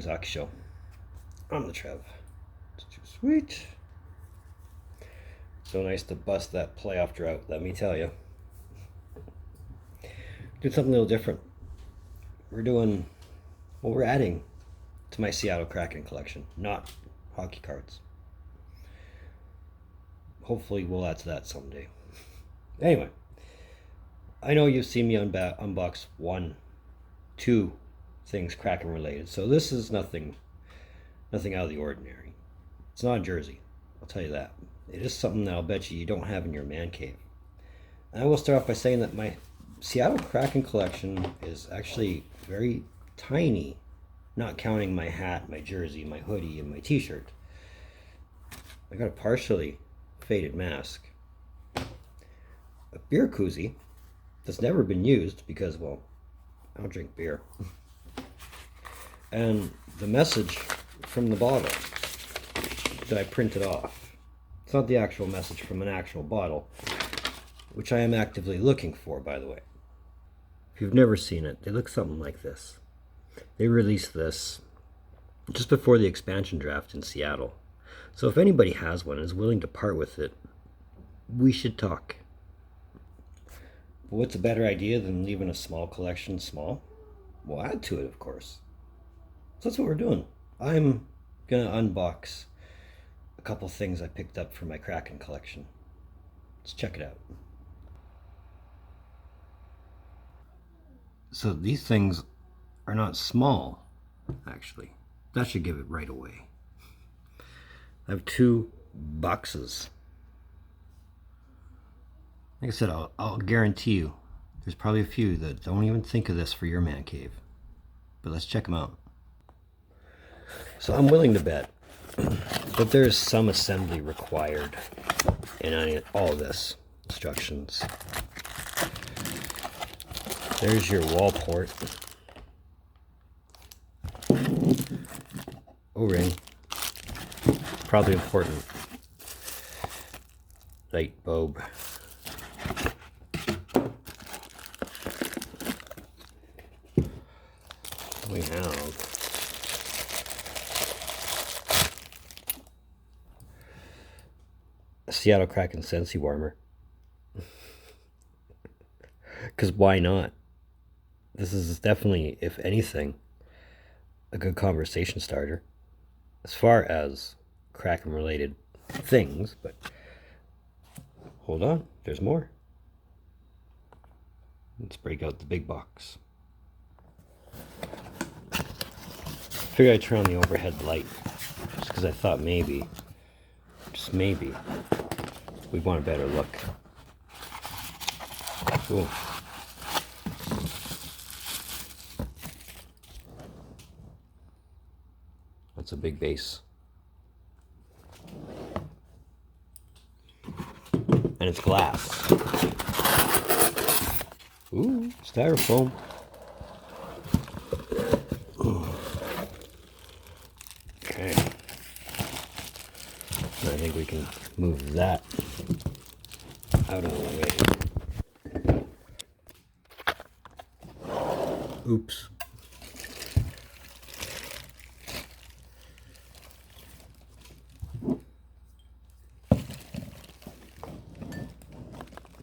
Hockey Show. I'm the Trev. It's too sweet. So nice to bust that playoff drought, let me tell you. Do something a little different. We're adding to my Seattle Kraken collection, not hockey cards. Hopefully we'll add to that someday. Anyway, I know you've seen me unbox 2 things Kraken related, so this is nothing out of the ordinary. It's not a jersey, I'll tell you that. It is something that I'll bet you don't have in your man cave. And I will start off by saying that my Seattle Kraken collection is actually very tiny, not counting my hat, my jersey, my hoodie, and my t-shirt. I got a partially faded mask, a beer koozie that's never been used because, well, I don't drink beer, and the message from the bottle that I printed off. It's not the actual message from an actual bottle, which I am actively looking for, by the way. If you've never seen it, they look something like this. They released this just before the expansion draft in Seattle. So if anybody has one and is willing to part with it, we should talk. But what's a better idea than leaving a small collection small? We'll add to it, of course. So that's what we're doing. I'm going to unbox a couple things I picked up for my Kraken collection. Let's check it out. So these things are not small, actually. That should give it right away. I have 2 boxes. Like I said, I'll guarantee you there's probably a few that don't even think of this for your man cave. But let's check them out. So I'm willing to bet that there's some assembly required in all this instructions. There's your wall port. O-ring. Probably important. Light bulb. We have a Seattle Kraken Sensi warmer. Because why not? This is definitely, if anything, a good conversation starter as far as Kraken related things, but hold on, there's more. Let's break out the big box. Figured I'd turn on the overhead light just because I thought maybe, just maybe, we'd want a better look. Cool. That's a big base. And it's glass. Ooh, styrofoam. Ooh. Okay. I think we can move that out of the way. Oops.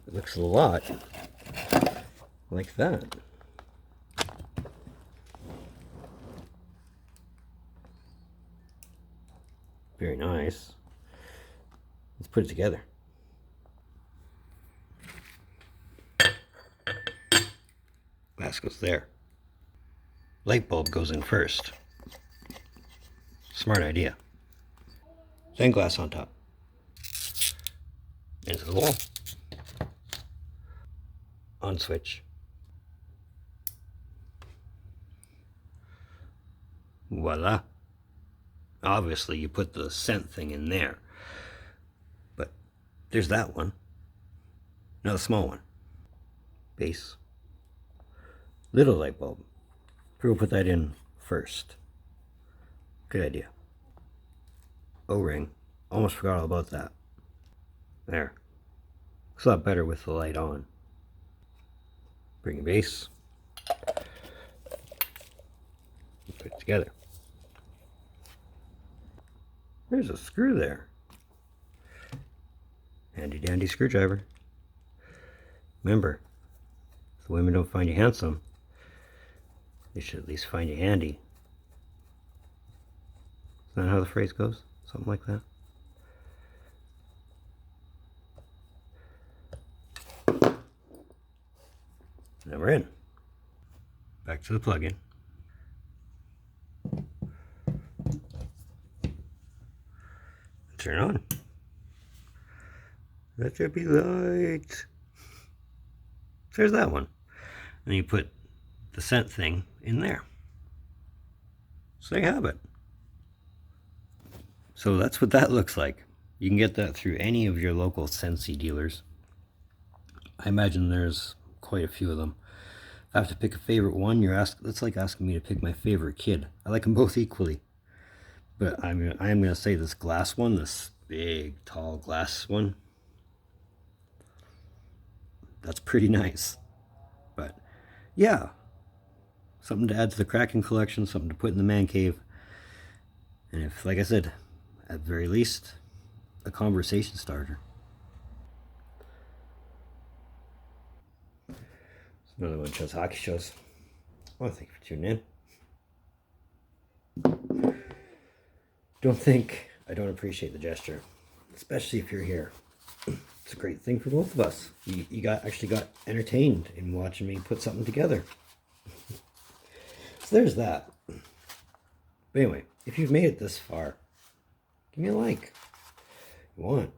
It looks a lot like that. Very nice. Let's put it together. Glass goes there. Light bulb goes in first. Smart idea. Then glass on top. Into the wall. On switch. Voila. Obviously you put the scent thing in there. But there's that one. Now the small one. Base. Little light bulb. We'll put that in first. Good idea. O-ring. Almost forgot all about that. There. Looks a lot better with the light on. Bring a base. Put it together. There's a screw there. Handy dandy screwdriver. Remember, if the women don't find you handsome, they should at least find you handy. Isn't that how the phrase goes? Something like that. Now we're in. Back to the plug-in. Turn on. Let there be light. There's that one. And you put the scent thing in there. So there you have it. So that's what that looks like. You can get that through any of your local Scentsy dealers. I imagine there's quite a few of them. If I have to pick a favorite one, that's like asking me to pick my favorite kid. I like them both equally. But I am going to say this glass one, this big, tall glass one, that's pretty nice. But yeah, something to add to the Kraken collection, something to put in the man cave. And if, like I said, at the very least, a conversation starter. It's another one of Trev's hockey shows. I want to thank you for tuning in. Don't think I don't appreciate the gesture, especially if you're here. It's a great thing for both of us. You actually got entertained in watching me put something together. So there's that. But anyway, if you've made it this far, give me a like. You want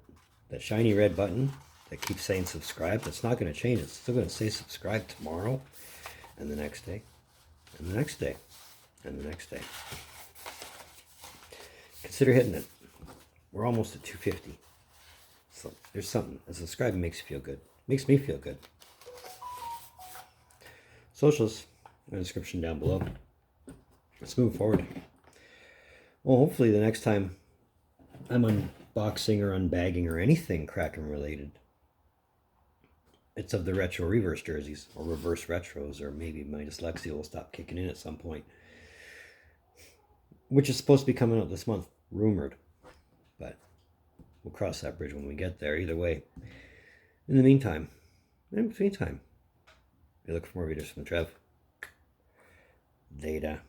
that shiny red button that keeps saying subscribe? That's not going to change. It's still going to say subscribe tomorrow, and the next day, and the next day, and the next day. Consider hitting it. We're almost at 250. So there's something. Subscribing makes you feel good. Makes me feel good. Socials in the description down below. Let's move forward. Well, hopefully the next time I'm unboxing or unbagging or anything Kraken related, it's of the retro reverse jerseys or reverse retros, or maybe my dyslexia will stop kicking in at some point, which is supposed to be coming out this month, rumored, but we'll cross that bridge when we get there. Either way, in between time, you look for more videos from Trev. Data.